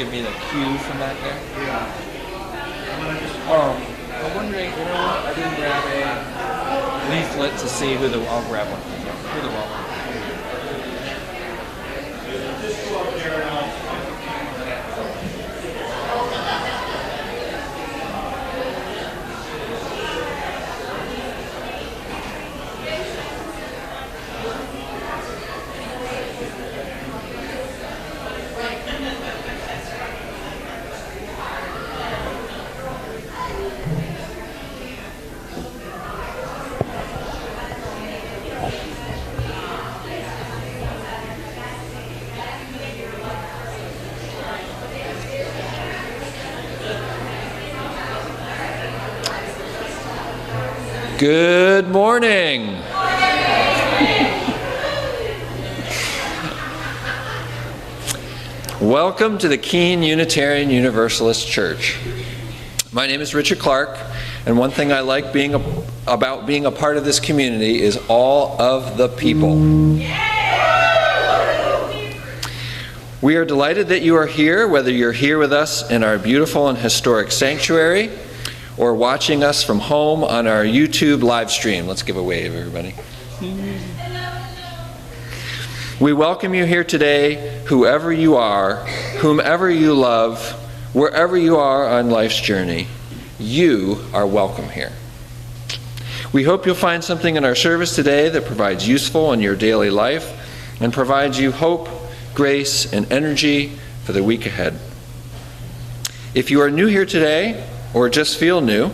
give me the cue from back there? Yeah. I'm wondering, you know what? I didn't grab a leaflet to see who the. I'll grab one. Who the well. Just go up there and Good morning. Welcome to the Keene Unitarian Universalist Church. My name is Richard Clark, and one thing I like about being a part of this community is all of the people. We are delighted that you are here, whether you're here with us in our beautiful and historic sanctuary or watching us from home on our YouTube live stream. Let's give a wave, everybody. We welcome you here today, whoever you are, whomever you love, wherever you are on life's journey. You are welcome here. We hope you'll find something in our service today that provides useful in your daily life and provides you hope, grace, and energy for the week ahead. If you are new here today, or just feel new,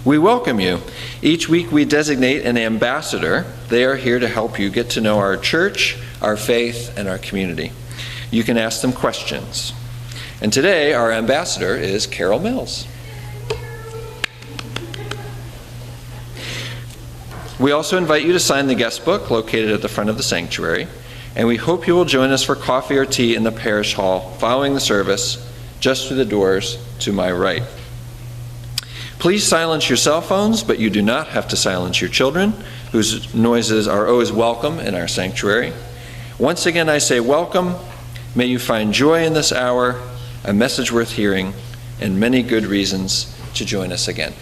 we welcome you. Each week we designate an ambassador. They are here to help you get to know our church, our faith, and our community. You can ask them questions. And today our ambassador is Carol Mills. We also invite you to sign the guest book located at the front of the sanctuary, and we hope you will join us for coffee or tea in the parish hall following the service, just through the doors to my right. Please silence your cell phones, but you do not have to silence your children, whose noises are always welcome in our sanctuary. Once again, I say welcome. May you find joy in this hour, a message worth hearing, and many good reasons to join us again.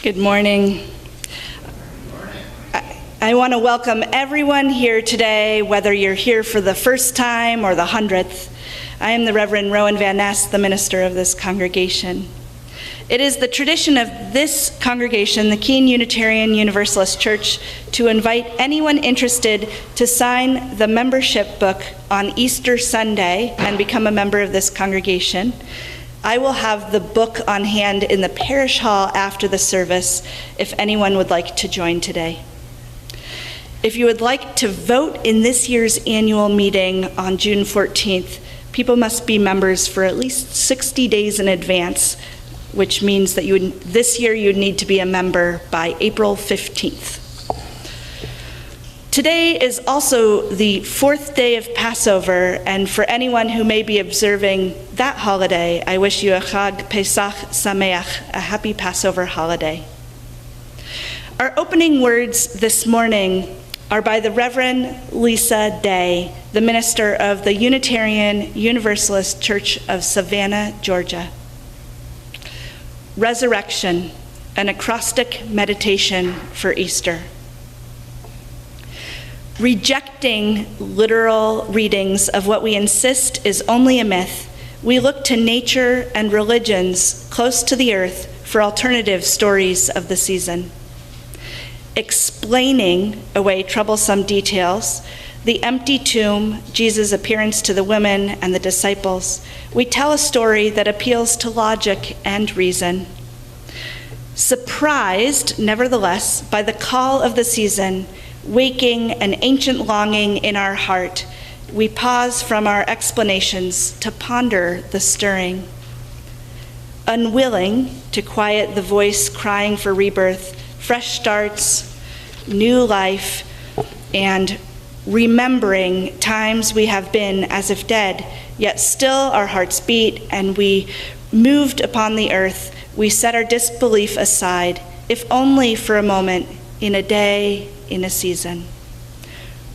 Good morning. I want to welcome everyone here today, whether you're here for the first time or the 100th. I am the Reverend Rowan Van Ness, the minister of this congregation. It is the tradition of this congregation, the Keene Unitarian Universalist Church, to invite anyone interested to sign the membership book on Easter Sunday and become a member of this congregation. I will have the book on hand in the parish hall after the service if anyone would like to join today. If you would like to vote in this year's annual meeting on June 14th, people must be members for at least 60 days in advance, which means that this year you'd need to be a member by April 15th. Today is also the fourth day of Passover, and for anyone who may be observing that holiday, I wish you a Chag Pesach Sameach, a happy Passover holiday. Our opening words this morning are by the Reverend Lisa Day, the minister of the Unitarian Universalist Church of Savannah, Georgia. Resurrection, an acrostic meditation for Easter. Rejecting literal readings of what we insist is only a myth, we look to nature and religions close to the earth for alternative stories of the season. Explaining away troublesome details, the empty tomb, Jesus' appearance to the women and the disciples, we tell a story that appeals to logic and reason. Surprised, nevertheless, by the call of the season, waking an ancient longing in our heart, we pause from our explanations to ponder the stirring. Unwilling to quiet the voice crying for rebirth, fresh starts, new life, and remembering times we have been as if dead, yet still our hearts beat and we moved upon the earth, we set our disbelief aside, if only for a moment, in a day, in a season.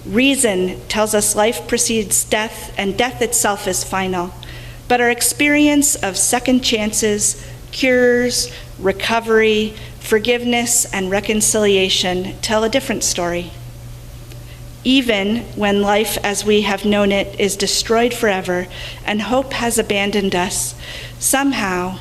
Reason tells us life precedes death and death itself is final, but our experience of second chances, cures, recovery, forgiveness, and reconciliation tell a different story. Even when life as we have known it is destroyed forever and hope has abandoned us, somehow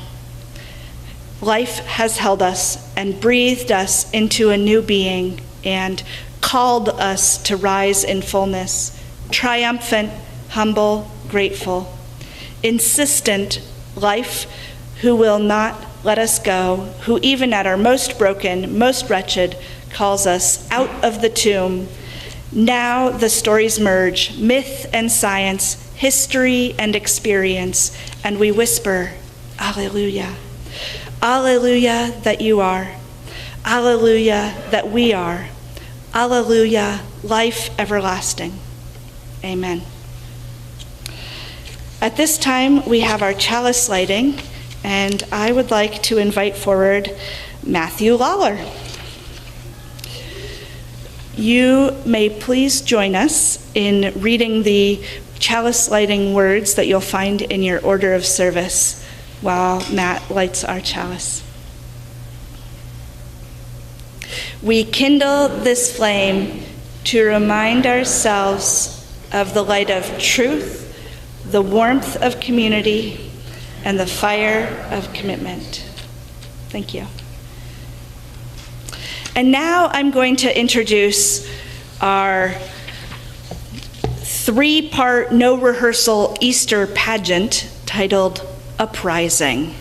life has held us and breathed us into a new being and called us to rise in fullness, triumphant, humble, grateful, insistent life who will not let us go, who even at our most broken, most wretched, calls us out of the tomb. Now the stories merge, myth and science, history and experience, and we whisper, Alleluia. Alleluia that you are. Alleluia that we are. Alleluia, life everlasting. Amen. At this time, we have our chalice lighting, and I would like to invite forward Matthew Lawler. You may please join us in reading the chalice lighting words that you'll find in your order of service while Matt lights our chalice. We kindle this flame to remind ourselves of the light of truth, the warmth of community, and the fire of commitment. Thank you. And now I'm going to introduce our three-part, no rehearsal Easter pageant titled Uprising.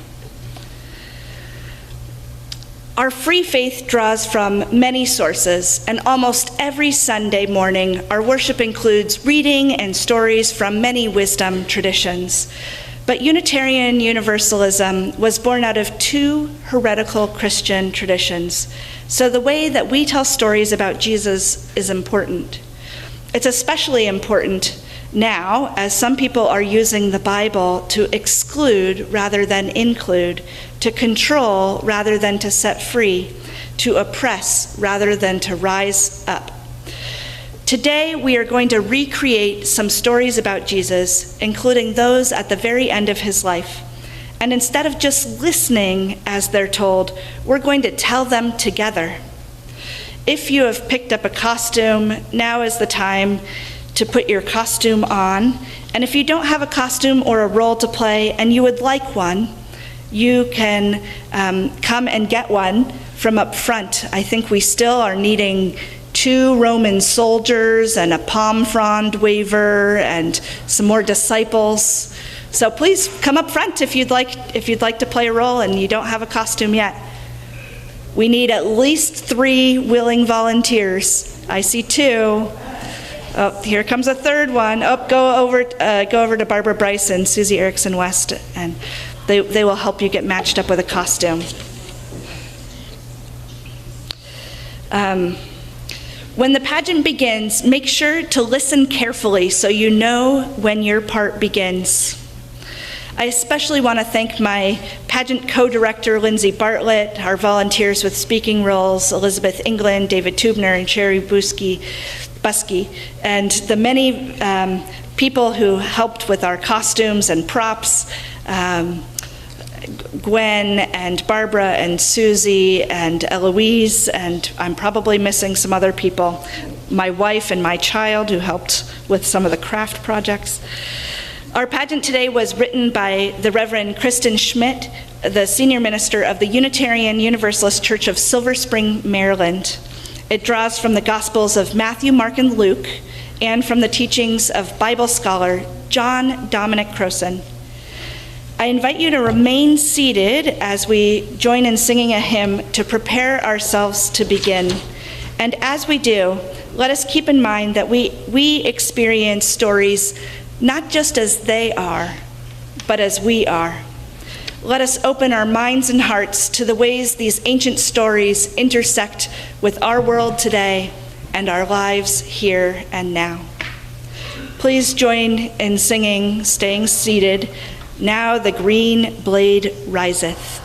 Our free faith draws from many sources, and almost every Sunday morning, our worship includes reading and stories from many wisdom traditions. But Unitarian Universalism was born out of two heretical Christian traditions, so the way that we tell stories about Jesus is important. It's especially important now, as some people are using the Bible to exclude rather than include, to control rather than to set free, to oppress rather than to rise up. Today, we are going to recreate some stories about Jesus, including those at the very end of his life. And instead of just listening as they're told, we're going to tell them together. If you have picked up a costume, now is the time to put your costume on. And if you don't have a costume or a role to play and you would like one, you can come and get one from up front. I think we still are needing 2 Roman soldiers and a palm frond waver and some more disciples. So please come up front if you'd like to play a role and you don't have a costume yet. We need at least 3 willing volunteers. I see 2. Oh, here comes a third one. Oh, go over to Barbara Bryce and Susie Erickson West, and they will help you get matched up with a costume. When the pageant begins, make sure to listen carefully so you know when your part begins. I especially want to thank my pageant co-director, Lindsay Bartlett, our volunteers with speaking roles, Elizabeth England, David Tubner, and Sherry Busky, and the many people who helped with our costumes and props, Gwen and Barbara and Susie and Eloise, and I'm probably missing some other people, my wife and my child who helped with some of the craft projects. Our pageant today was written by the Reverend Kristen Schmidt, the senior minister of the Unitarian Universalist Church of Silver Spring, Maryland. It draws from the Gospels of Matthew, Mark, and Luke, and from the teachings of Bible scholar John Dominic Crowson. I invite you to remain seated as we join in singing a hymn to prepare ourselves to begin. And as we do, let us keep in mind that we experience stories not just as they are, but as we are. Let us open our minds and hearts to the ways these ancient stories intersect with our world today and our lives here and now. Please join in singing, staying seated, "Now the Green Blade Riseth."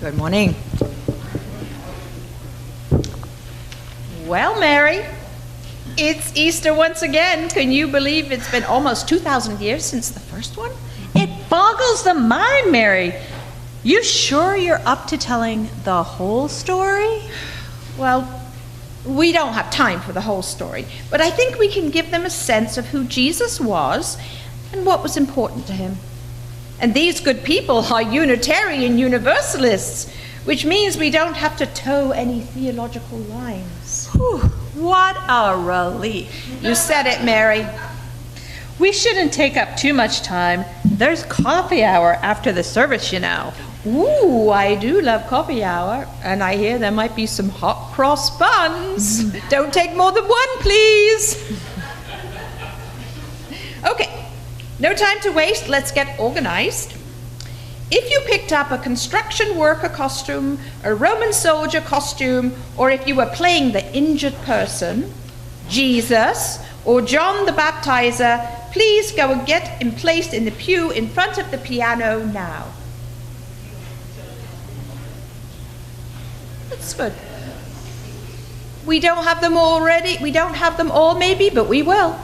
Good morning. Well, Mary, it's Easter once again. Can you believe it's been almost 2,000 years since the first one? It boggles the mind, Mary. You sure you're up to telling the whole story? Well, we don't have time for the whole story, but I think we can give them a sense of who Jesus was and what was important to him. And these good people are Unitarian Universalists, which means we don't have to toe any theological lines. Whew, what a relief. You said it, Mary. We shouldn't take up too much time. There's coffee hour after the service, you know. Ooh, I do love coffee hour, and I hear there might be some hot cross buns. Don't take more than one, please. Okay. No time to waste, let's get organized. If you picked up a construction worker costume, a Roman soldier costume, or if you were playing the injured person, Jesus, or John the Baptizer, please go and get placed in the pew in front of the piano now. That's good. We don't have them all ready. We don't have them all maybe, but we will.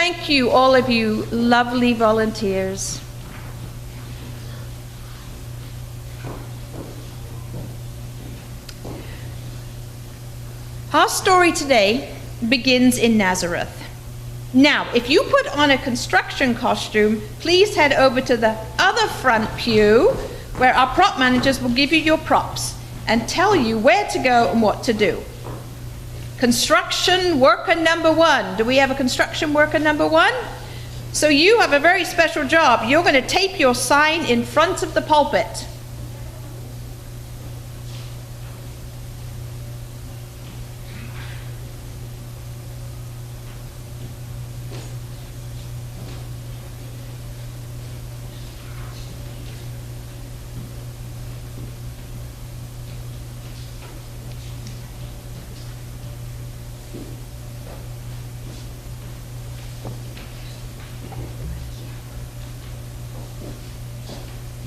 thank you, all of you lovely volunteers. Our story today begins in Nazareth. Now, if you put on a construction costume, please head over to the other front pew where our prop managers will give you your props and tell you where to go and what to do. Construction worker number 1. Do we have a construction worker number 1? So you have a very special job. You're going to tape your sign in front of the pulpit.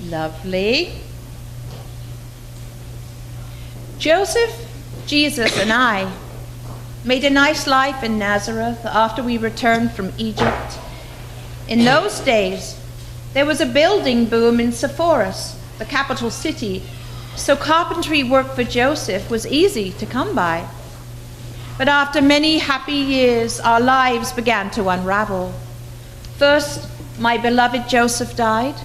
Lovely. Joseph, Jesus, and I made a nice life in Nazareth after we returned from Egypt. In those days, there was a building boom in Sepphoris, the capital city, so carpentry work for Joseph was easy to come by. But after many happy years, our lives began to unravel. First, my beloved Joseph died.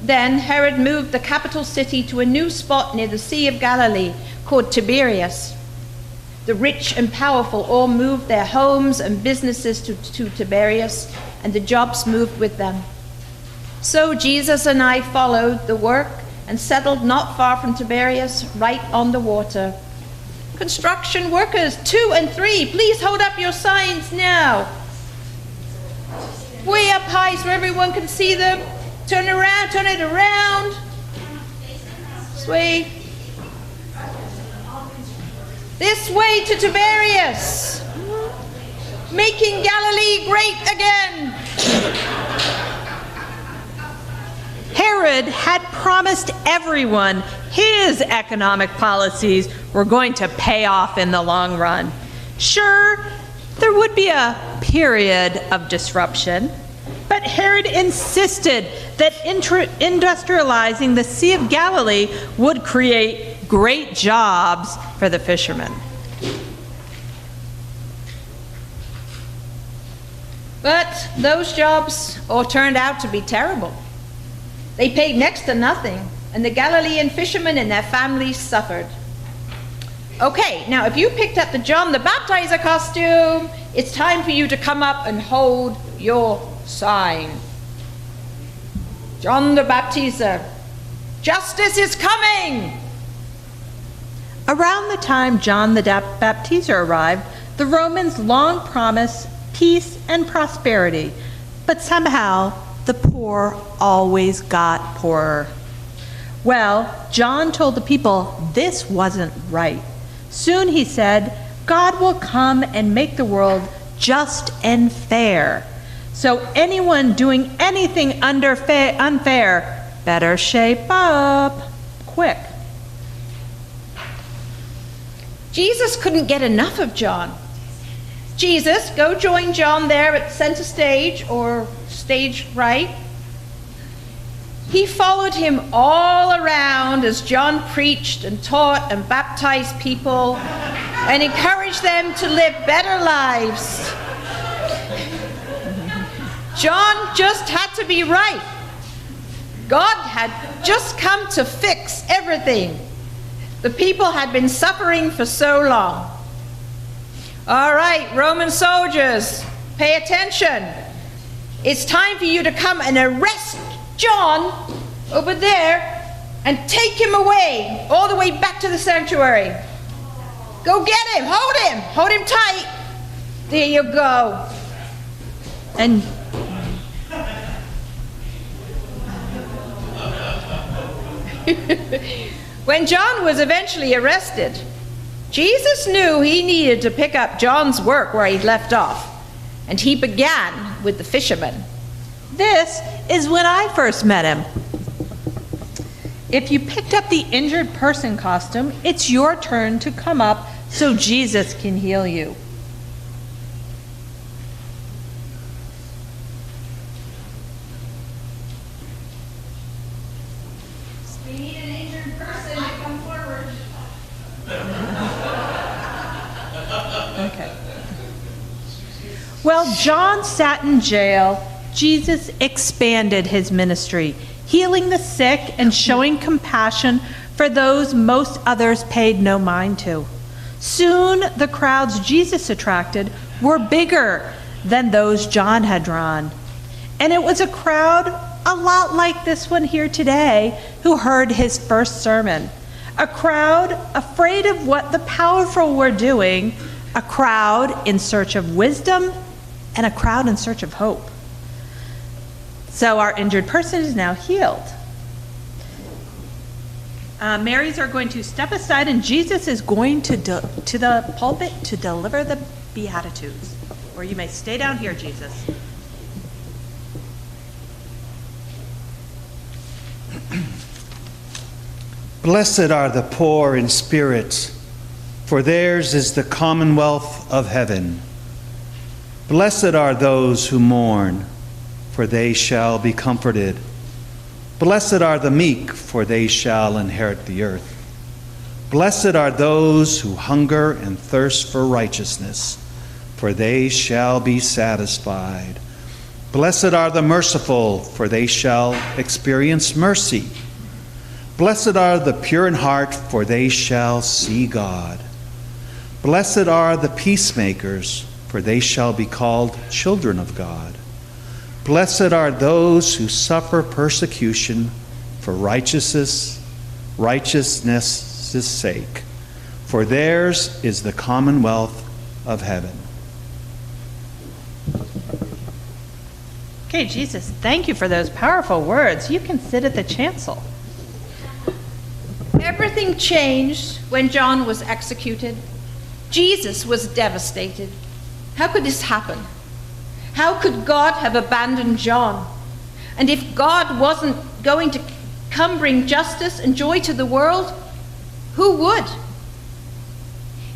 Then Herod moved the capital city to a new spot near the Sea of Galilee called Tiberias. The rich and powerful all moved their homes and businesses to Tiberias, and the jobs moved with them. So Jesus and I followed the work and settled not far from Tiberias, right on the water. Construction workers 2 and 3, please hold up your signs now. Way up high so everyone can see them. Turn around, turn it around. This way. This way to Tiberias. Making Galilee great again. Herod had promised everyone his economic policies were going to pay off in the long run. Sure, there would be a period of disruption, but Herod insisted that industrializing the Sea of Galilee would create great jobs for the fishermen. But those jobs all turned out to be terrible. They paid next to nothing, and the Galilean fishermen and their families suffered. Okay, now if you picked up the John the Baptizer costume, it's time for you to come up and hold your sign. John the Baptizer, justice is coming! Around the time John the Baptizer arrived, the Romans long promised peace and prosperity, but somehow the poor always got poorer. Well, John told the people this wasn't right. Soon he said, God will come and make the world just and fair. So anyone doing anything unfair better shape up quick. Jesus couldn't get enough of John. Jesus, go join John there at center stage or stage right. He followed him all around as John preached and taught and baptized people and encouraged them to live better lives. John just had to be right. God had just come to fix everything. The people had been suffering for so long. All right, Roman soldiers, pay attention. It's time for you to come and arrest John over there and take him away, all the way back to the sanctuary. Go get him, hold him tight. There you go. And when John was eventually arrested, Jesus knew he needed to pick up John's work where he'd left off, and he began with the fishermen. this is when I first met him. If you picked up the injured person costume, it's your turn to come up so Jesus can heal you. We need an injured person to come forward. Okay. Well, John sat in jail. Jesus expanded his ministry, healing the sick and showing compassion for those most others paid no mind to. Soon, the crowds Jesus attracted were bigger than those John had drawn. And it was a crowd a lot like this one here today who heard his first sermon. A crowd afraid of what the powerful were doing, a crowd in search of wisdom, and a crowd in search of hope. So our injured person is now healed. Marys are going to step aside, and Jesus is going to the pulpit to deliver the Beatitudes. Or you may stay down here, Jesus. Blessed are the poor in spirit, for theirs is the commonwealth of heaven. Blessed are those who mourn, for they shall be comforted. Blessed are the meek, for they shall inherit the earth. Blessed are those who hunger and thirst for righteousness, for they shall be satisfied. Blessed are the merciful, for they shall experience mercy. Blessed are the pure in heart, for they shall see God. Blessed are the peacemakers, for they shall be called children of God. Blessed are those who suffer persecution for righteousness' sake, for theirs is the commonwealth of heaven. Okay, Jesus, thank you for those powerful words. You can sit at the chancel. Everything changed when John was executed. Jesus was devastated. How could this happen? How could God have abandoned John? And if God wasn't going to come bring justice and joy to the world, who would?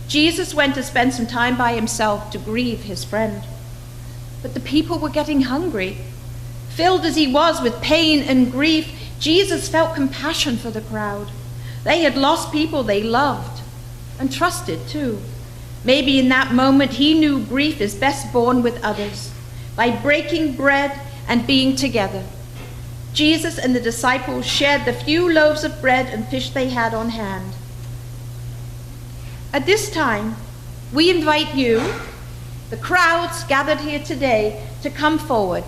Jesus went to spend some time by himself to grieve his friend. But the people were getting hungry. Filled as he was with pain and grief, Jesus felt compassion for the crowd. They had lost people they loved and trusted too. Maybe in that moment he knew grief is best borne with others, by breaking bread and being together. Jesus and the disciples shared the few loaves of bread and fish they had on hand. At this time, we invite you, the crowds gathered here today, to come forward.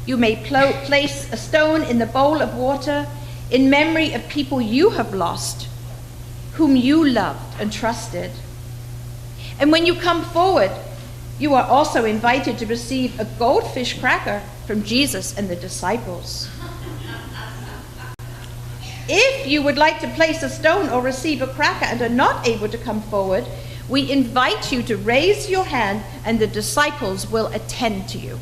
You may place a stone in the bowl of water in memory of people you have lost, whom you loved and trusted. And when you come forward, you are also invited to receive a goldfish cracker from Jesus and the disciples. If you would like to place a stone or receive a cracker and are not able to come forward, we invite you to raise your hand and the disciples will attend to you.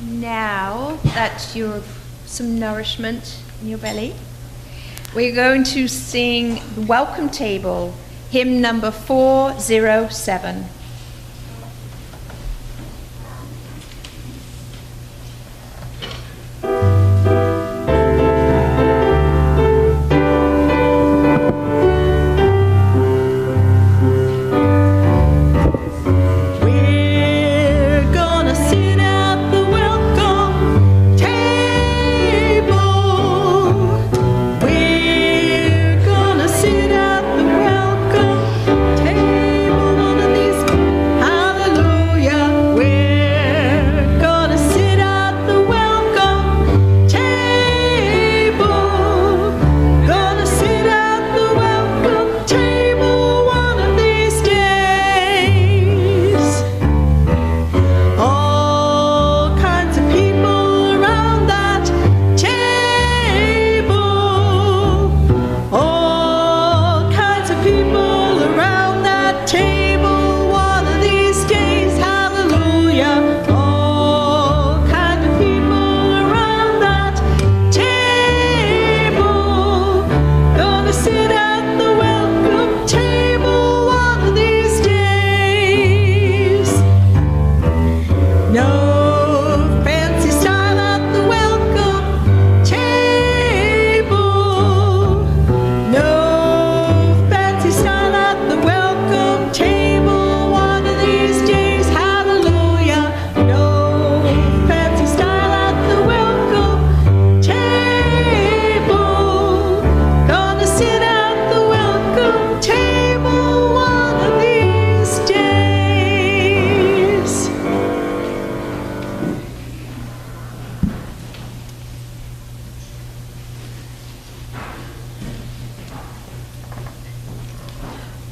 Now that you've some nourishment in your belly, we're going to sing the Welcome Table, hymn number 407.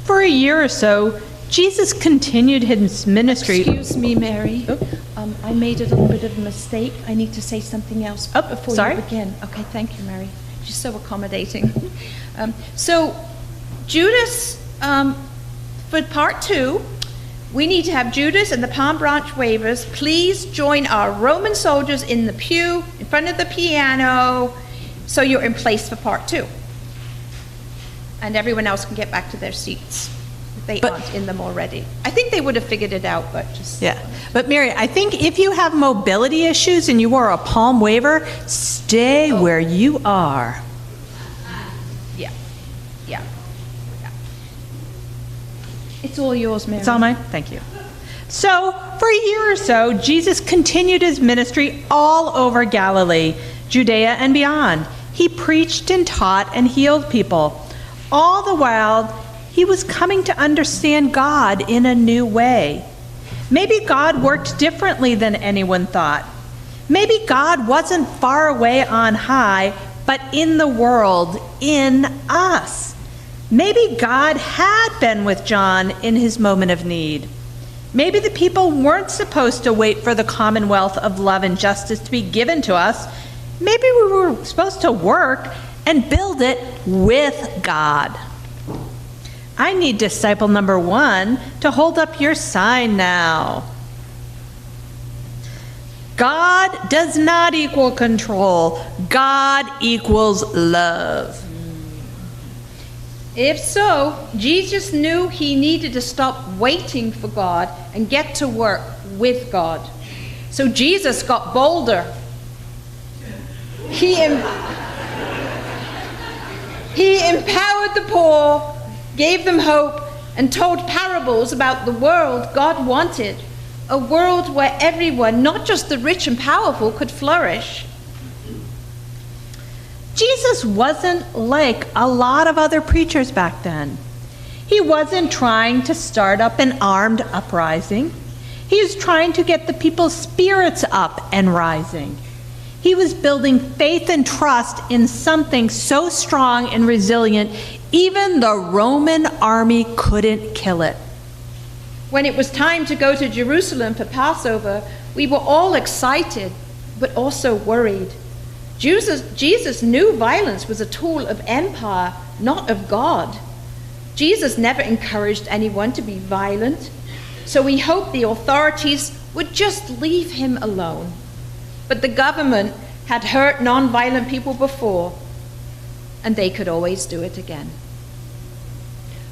For a year or so, Jesus continued his ministry. Excuse me, Mary. Oh. I made a little bit of a mistake. I need to say something else before sorry? you begin. Okay, thank you, Mary. You're so accommodating. So, Judas, for part 2, we need to have Judas and the palm branch wavers. Please join our Roman soldiers in the pew in front of the piano so you're in place for part 2. And everyone else can get back to their seats if they aren't in them already. I think they would have figured it out, but just... Yeah. But Mary, I think if you have mobility issues and you are a palm waver, stay where you are. Yeah. It's all yours, Mary. It's all mine? Thank you. So, for a year or so, Jesus continued his ministry all over Galilee, Judea, and beyond. He preached and taught and healed people. All the while, he was coming to understand God in a new way. Maybe God worked differently than anyone thought. Maybe God wasn't far away on high, but in the world, in us. Maybe God had been with John in his moment of need. Maybe the people weren't supposed to wait for the commonwealth of love and justice to be given to us. Maybe we were supposed to work and build it with God. I need disciple number 1 to hold up your sign now. God does not equal control. God equals love. If so, Jesus knew he needed to stop waiting for God and get to work with God. So Jesus got bolder. He empowered the poor, gave them hope, and told parables about the world God wanted, a world where everyone, not just the rich and powerful, could flourish. Jesus wasn't like a lot of other preachers back then. He wasn't trying to start up an armed uprising. He was trying to get the people's spirits up and rising. He was building faith and trust in something so strong and resilient, even the Roman army couldn't kill it. When it was time to go to Jerusalem for Passover, we were all excited, but also worried. Jesus knew violence was a tool of empire, not of God. Jesus never encouraged anyone to be violent, so we hoped the authorities would just leave him alone. but the government had hurt nonviolent people before, and they could always do it again.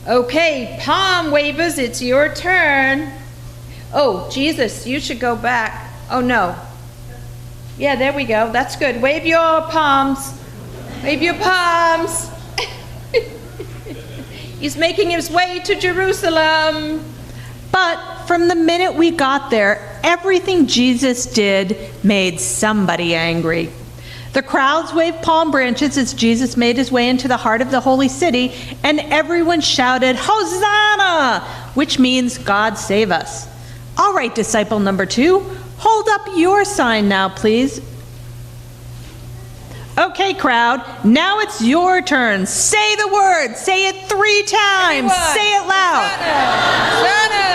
Okay, palm wavers, it's your turn. Oh, Jesus, you should go back. Oh, no. Yeah, there we go. That's good. Wave your palms. Wave your palms. He's making his way to Jerusalem. But from the minute we got there, everything Jesus did made somebody angry. The crowds waved palm branches as Jesus made his way into the heart of the holy city, and everyone shouted, "Hosanna!" which means God save us. All right, disciple number 2, hold up your sign now, please. Okay, crowd, now it's your turn. Say the word. Say it 3 times. Everyone. Say it loud. Hosanna!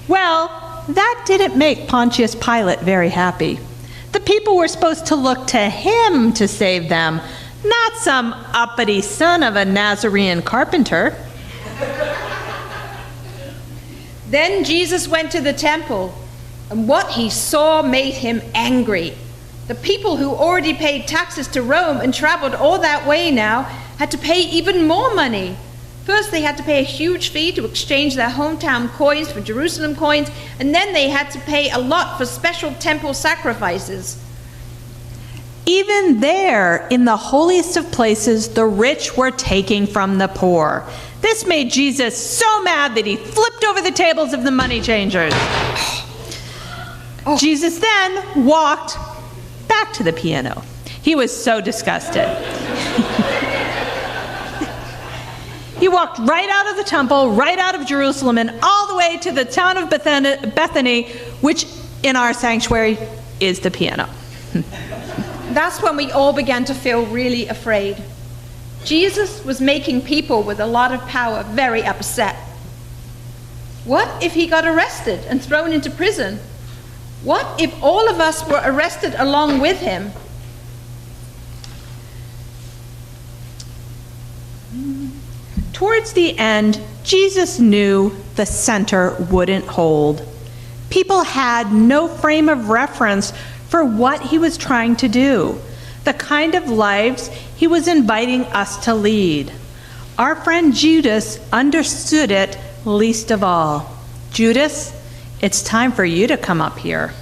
Well, that didn't make Pontius Pilate very happy. The people were supposed to look to him to save them, not some uppity son of a Nazarene carpenter. Then Jesus went to the temple, and what he saw made him angry. The people who already paid taxes to Rome and traveled all that way now had to pay even more money. First, they had to pay a huge fee to exchange their hometown coins for Jerusalem coins, and then they had to pay a lot for special temple sacrifices. Even there, in the holiest of places, the rich were taking from the poor. This made Jesus so mad that he flipped over the tables of the money changers. Jesus then walked back to the piano. He was so disgusted. He walked right out of the temple, right out of Jerusalem, and all the way to the town of Bethany, which in our sanctuary is the piano. That's when we all began to feel really afraid. Jesus was making people with a lot of power very upset. What if he got arrested and thrown into prison? What if all of us were arrested along with him? Towards the end, Jesus knew the center wouldn't hold. People had no frame of reference for what he was trying to do, the kind of lives he was inviting us to lead. Our friend Judas understood it least of all. Judas, it's time for you to come up here.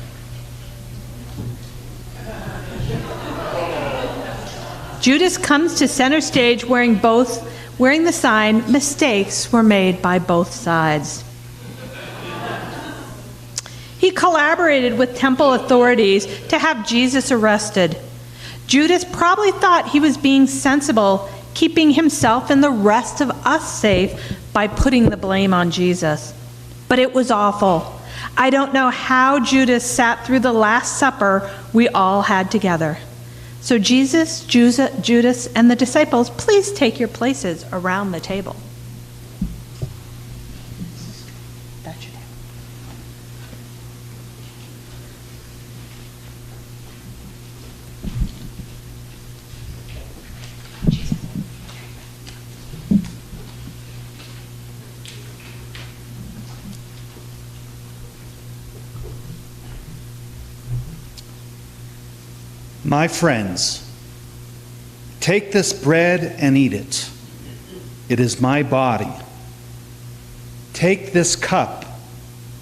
Judas comes to center stage wearing the sign, "Mistakes were made by both sides." He collaborated with temple authorities to have Jesus arrested. Judas probably thought he was being sensible, keeping himself and the rest of us safe by putting the blame on Jesus. But it was awful. I don't know how Judas sat through the Last Supper we all had together. So Jesus, Judas, and the disciples, please take your places around the table. That's your table. My friends, take this bread and eat it. It is my body. Take this cup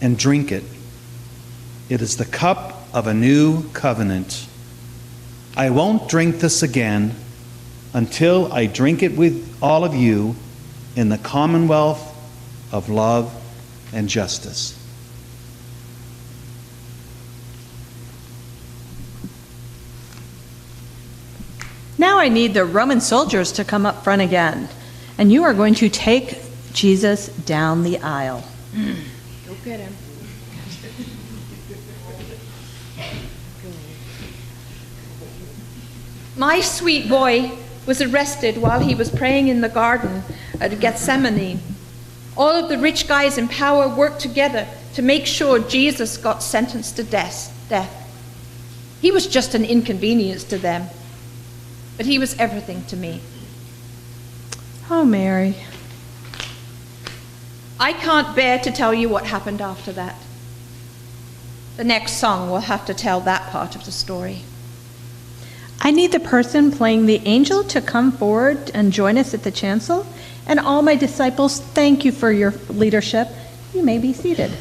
and drink it. It is the cup of a new covenant. I won't drink this again until I drink it with all of you in the commonwealth of love and justice. Now I need the Roman soldiers to come up front again, and you are going to take Jesus down the aisle. Go get him. My sweet boy was arrested while he was praying in the garden at Gethsemane. All of the rich guys in power worked together to make sure Jesus got sentenced to death. He was just an inconvenience to them, but he was everything to me. Oh, Mary. I can't bear to tell you what happened after that. The next song will have to tell that part of the story. I need the person playing the angel to come forward and join us at the chancel. And all my disciples, thank you for your leadership. You may be seated.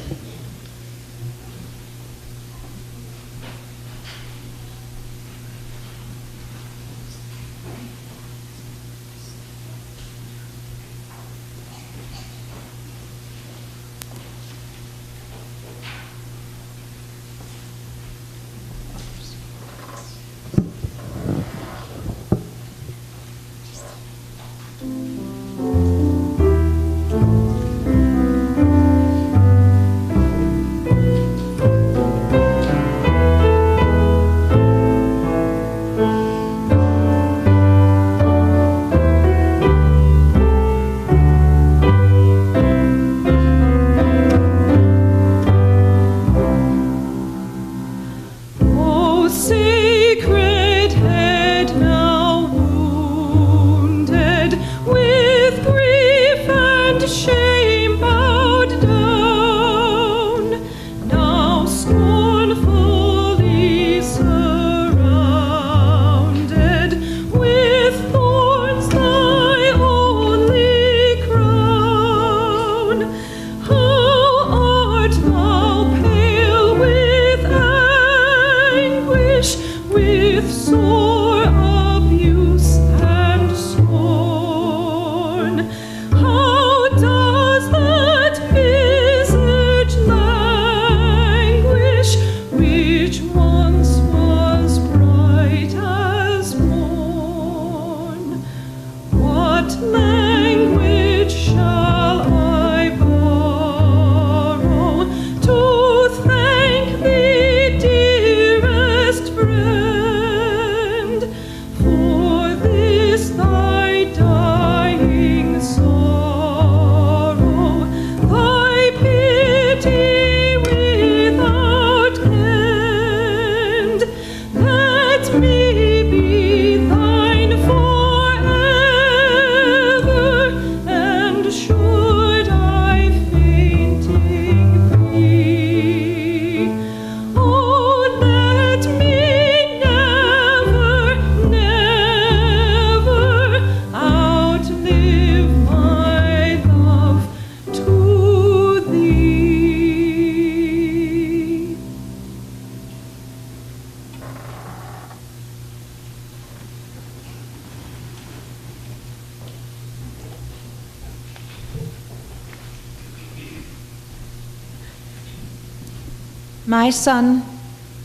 My son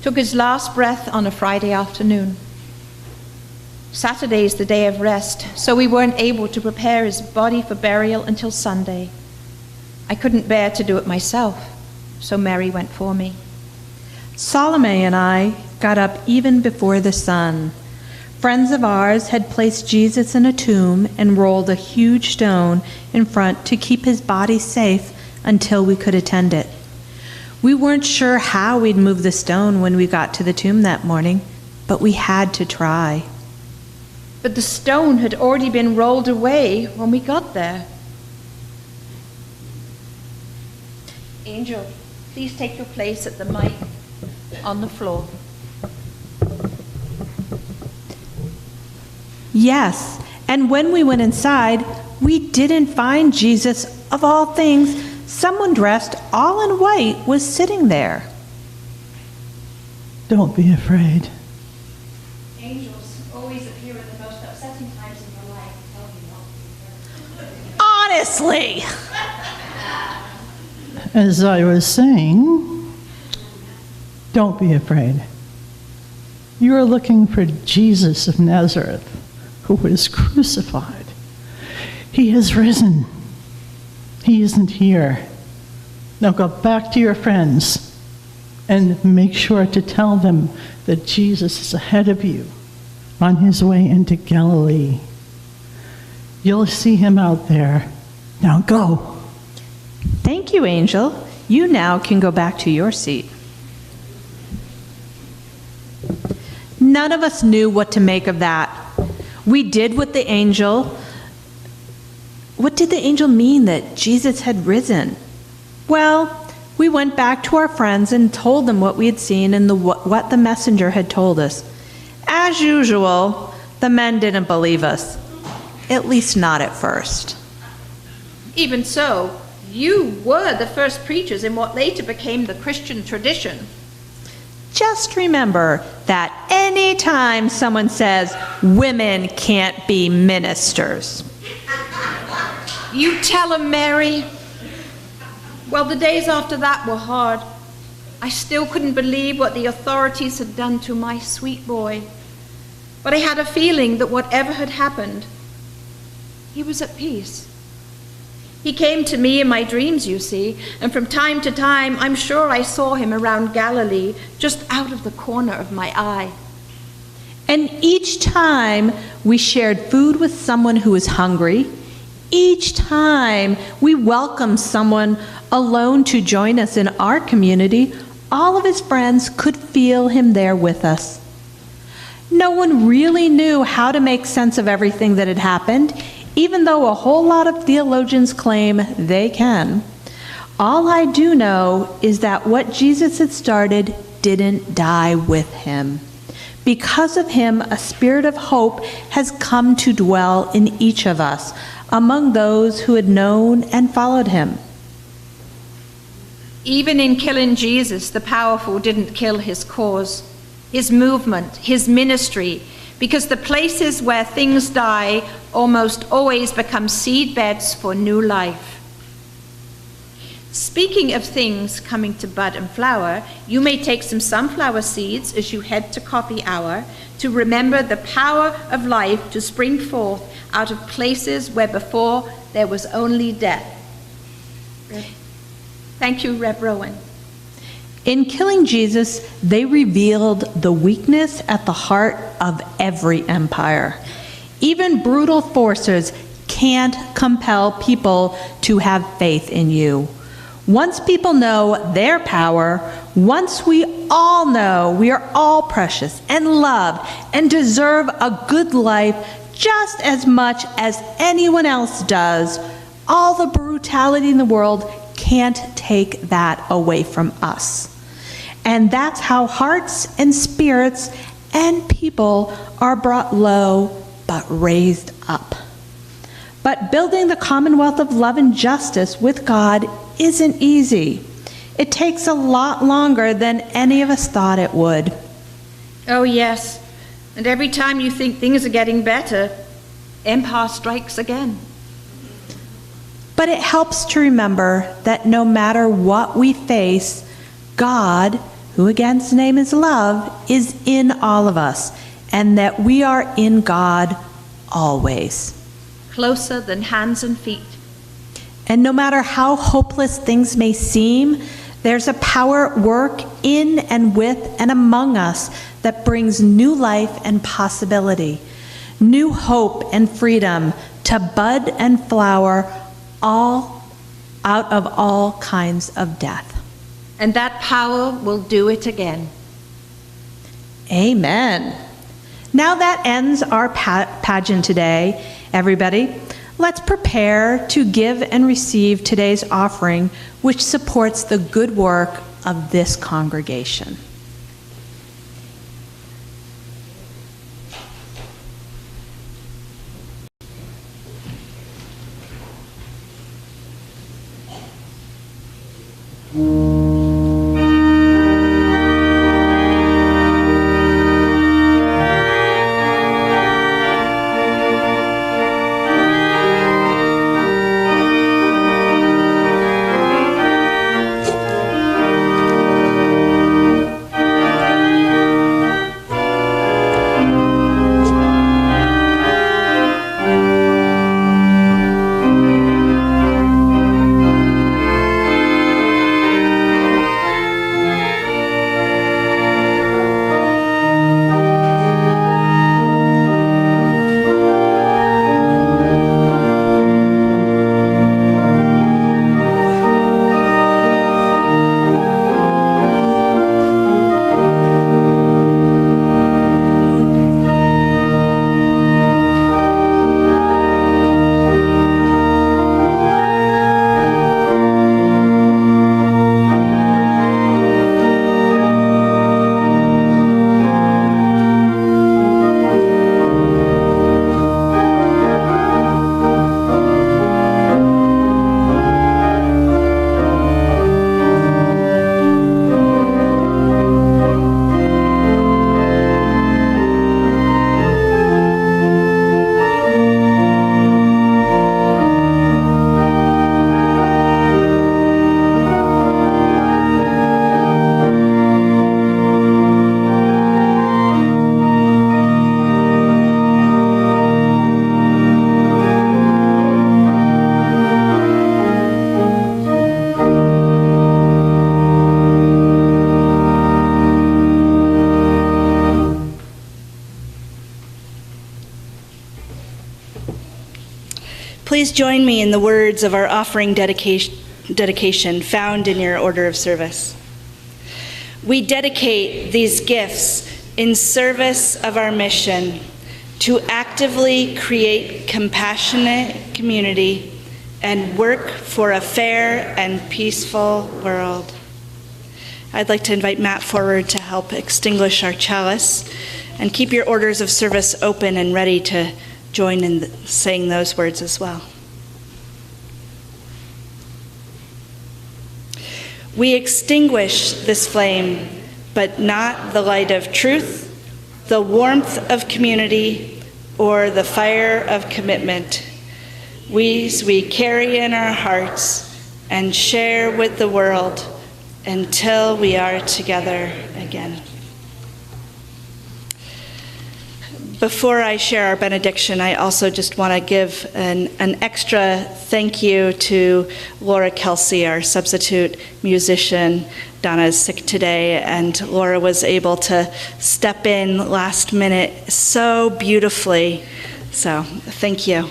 took his last breath on a Friday afternoon. Saturday is the day of rest, so we weren't able to prepare his body for burial until Sunday. I couldn't bear to do it myself, so Mary went for me. Salome and I got up even before the sun. Friends of ours had placed Jesus in a tomb and rolled a huge stone in front to keep his body safe until we could attend it. We weren't sure how we'd move the stone when we got to the tomb that morning, but we had to try. But the stone had already been rolled away when we got there. Angel, please take your place at the mic on the floor. Yes, and when we went inside, we didn't find Jesus. Of all things, someone dressed all in white was sitting there. Don't be afraid. Angels always appear at the most upsetting times in your life. Honestly! As I was saying, don't be afraid. You are looking for Jesus of Nazareth, who was crucified. He has risen. He isn't here. Now go back to your friends and make sure to tell them that Jesus is ahead of you on his way into Galilee. You'll see him out there. Now go. Thank you, Angel. You now can go back to your seat. None of us knew what to make of that. We did what the angel. What did the angel mean that Jesus had risen? Well, We went back to our friends and told them what we had seen and what the messenger had told us. As usual, the men didn't believe us, at least not at first. Even so, you were the first preachers in what later became the Christian tradition. Just remember that any time someone says women can't be ministers. You tell them, Mary. Well, the days after that were hard. I still couldn't believe what the authorities had done to my sweet boy. But I had a feeling that whatever had happened, he was at peace. He came to me in my dreams, you see, and from time to time, I'm sure I saw him around Galilee, just out of the corner of my eye. And each time we shared food with someone who was hungry, each time we welcomed someone alone to join us in our community, all of his friends could feel him there with us. No one really knew how to make sense of everything that had happened, even though a whole lot of theologians claim they can. All I do know is that what Jesus had started didn't die with him. Because of him, a spirit of hope has come to dwell in each of us, among those who had known and followed him. Even in killing Jesus, the powerful didn't kill his cause, his movement, his ministry, because the places where things die almost always become seed beds for new life. Speaking of things coming to bud and flower, you may take some sunflower seeds as you head to coffee hour to remember the power of life to spring forth out of places where before there was only death. Thank you, Rev. Rowan. In killing Jesus, they revealed the weakness at the heart of every empire. Even brutal forces can't compel people to have faith in you. Once people know their power, once we all know we are all precious and loved and deserve a good life just as much as anyone else does, all the brutality in the world can't take that away from us. And that's how hearts and spirits and people are brought low but raised up. But building the commonwealth of love and justice with God isn't easy. It takes a lot longer than any of us thought it would. Oh, yes. And every time you think things are getting better, empire strikes again. But it helps to remember that no matter what we face, God, who again's name is love, is in all of us, and that we are in God always. Closer than hands and feet. And no matter how hopeless things may seem, there's a power at work in and with and among us that brings new life and possibility, new hope and freedom to bud and flower all out of all kinds of death. And that power will do it again. Amen. Now that ends our pageant today, everybody. Let's prepare to give and receive today's offering, which supports the good work of this congregation. Please join me in the words of our offering dedication found in your order of service. We dedicate these gifts in service of our mission to actively create compassionate community and work for a fair and peaceful world. I'd like to invite Matt forward to help extinguish our chalice, and keep your orders of service open and ready to join in saying those words as well. We extinguish this flame, but not the light of truth, the warmth of community, or the fire of commitment. We carry in our hearts and share with the world until we are together again. Before I share our benediction, I also just want to give an extra thank you to Laura Kelsey, our substitute musician. Donna is sick today, and Laura was able to step in last minute so beautifully. So thank you.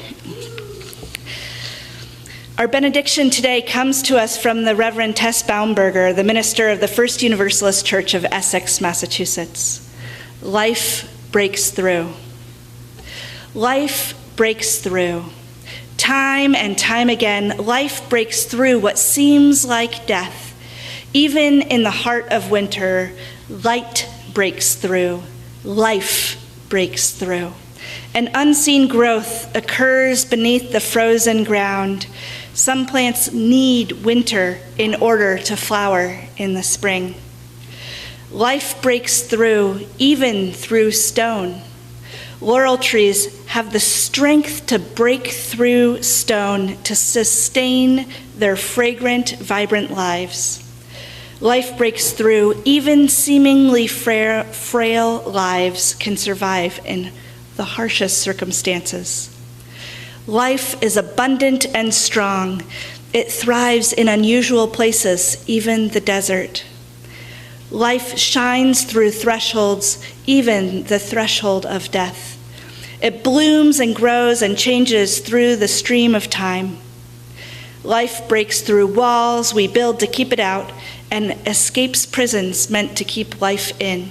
Our benediction today comes to us from the Reverend Tess Baumberger, the minister of the First Universalist Church of Essex, Massachusetts. Life breaks through. Life breaks through. Time and time again, life breaks through what seems like death. Even in the heart of winter, light breaks through. Life breaks through. An unseen growth occurs beneath the frozen ground. Some plants need winter in order to flower in the spring. Life breaks through, even through stone. Laurel trees have the strength to break through stone to sustain their fragrant, vibrant lives. Life breaks through, even seemingly frail lives can survive in the harshest circumstances. Life is abundant and strong. It thrives in unusual places, even the desert. Life shines through thresholds, even the threshold of death. It blooms and grows and changes through the stream of time. Life breaks through walls we build to keep it out and escapes prisons meant to keep life in.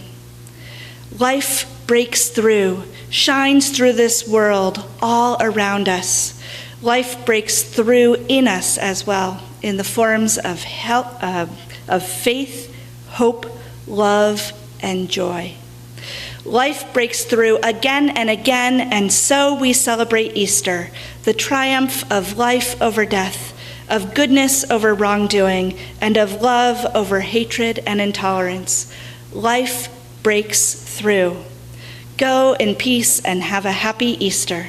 Life breaks through, shines through this world all around us. Life breaks through in us as well, in the forms of faith, hope, love, and joy. Life breaks through again and again, and so we celebrate Easter, the triumph of life over death, of goodness over wrongdoing, and of love over hatred and intolerance. Life breaks through. Go in peace and have a happy Easter.